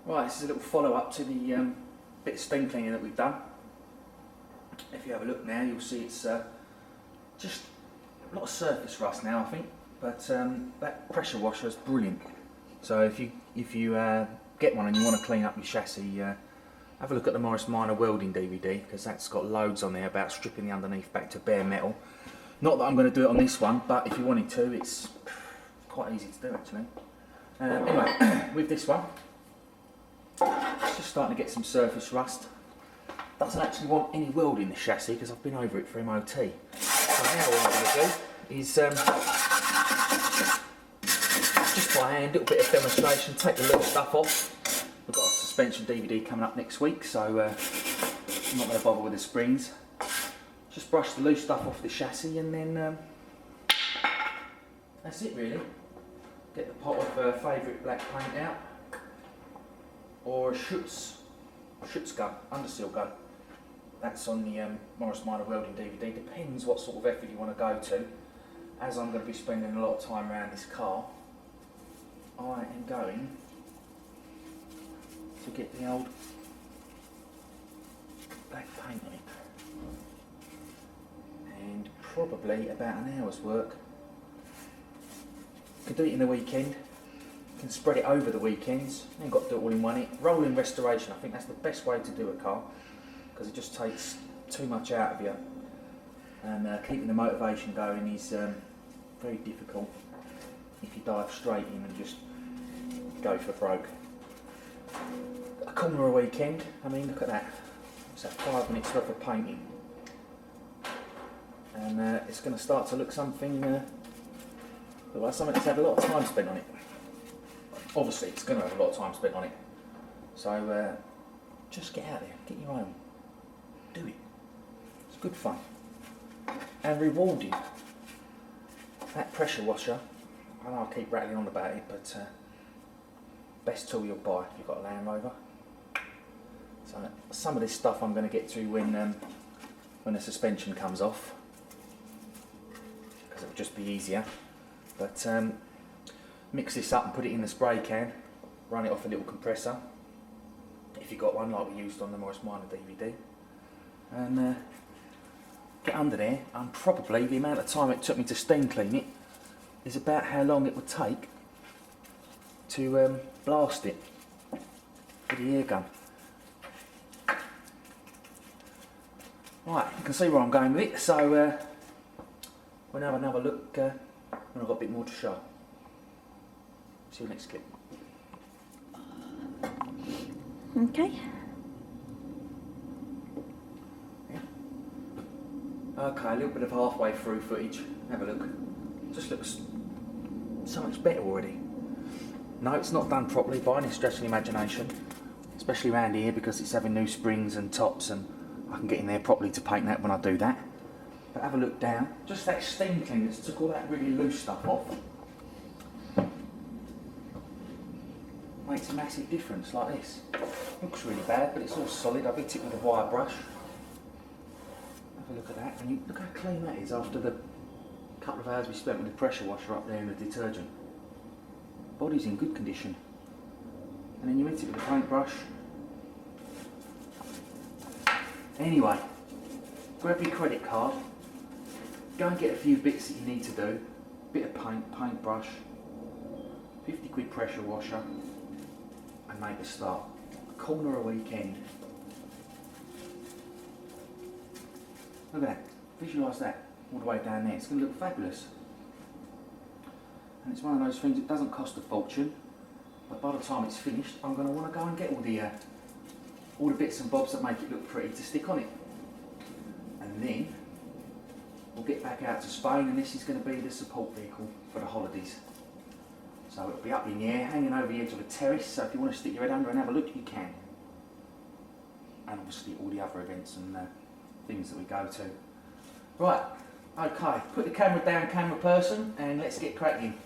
Right, this is a little follow-up to the bit of steam cleaning that we've done. If you have a look now, you'll see it's just a lot of surface rust now, I think, but that pressure washer is brilliant. So if you get one and you want to clean up your chassis, have a look at the Morris Minor welding DVD, because that's got loads on there about stripping the underneath back to bare metal. Not that I'm going to do it on this one, but if you wanted to, it's quite easy to do actually. Anyway, with this one, it's just starting to get some surface rust. Doesn't actually want any welding, the chassis, because I've been over it for MOT. So now what I'm going to do is just by hand, a little bit of demonstration, take the little stuff off. We've got a suspension DVD coming up next week, so I'm not going to bother with the springs. Just brush the loose stuff off the chassis and then that's it really. Get the pot of favourite black paint out, or a Schutz gun, underseal gun. That's on the Morris Minor welding DVD. Depends what sort of effort you want to go to. As I'm going to be spending a lot of time around this car, I am going to get the old black paint on it. And probably about an hour's work. You can do it in the weekend. You can spread it over the weekends. You ain't got to do it all in one hit. Rolling restoration, I think that's the best way to do a car, because it just takes too much out of you. And keeping the motivation going is very difficult if you dive straight in and just go for broke. A corner a weekend, I mean, look at that. It's that 5 minutes worth of painting. And it's going to start to look something like something that's had a lot of time spent on it. Obviously, it's going to have a lot of time spent on it. So just get out there, get your own, do it. It's good fun and rewarding. That pressure washer, I know I keep rattling on about it, but best tool you'll buy if you've got a Land Rover. So some of this stuff I'm going to get to when the suspension comes off, because it'll just be easier. But mix this up and put it in the spray can, run it off a little compressor, if you've got one like we used on the Morris Minor DVD, and get under there. And probably the amount of time it took me to steam clean it is about how long it would take to blast it with the air gun. Right, you can see where I'm going with it, so we'll have another look when I've got a bit more to show. See you next clip. Okay. Yeah. Okay, a little bit of halfway through footage. Have a look. Just looks so much better already. No, it's not done properly by any stretch of the imagination, especially around here because it's having new springs and tops, and I can get in there properly to paint that when I do that. But have a look down. Just that steam clean that's took all that really loose stuff off. Makes a massive difference like this. Looks really bad, but it's all solid. I've hit it with a wire brush. Have a look at that, and you look how clean that is after the couple of hours we spent with the pressure washer up there in the detergent. Body's in good condition. And then you hit it with a paintbrush. Anyway, grab your credit card, go and get a few bits that you need to do. Bit of paintbrush, 50 quid pressure washer, and make a start. A corner a weekend. Look at that, visualise that all the way down there. It's going to look fabulous. And it's one of those things that doesn't cost a fortune, but by the time it's finished, I'm going to want to go and get all the bits and bobs that make it look pretty to stick on it. And then we'll get back out to Spain, and this is going to be the support vehicle for the holidays. So it'll be up in the air, hanging over the edge of a terrace, so if you want to stick your head under and have a look, you can. And obviously all the other events and things that we go to. Right, okay, put the camera down, camera person, and let's get cracking.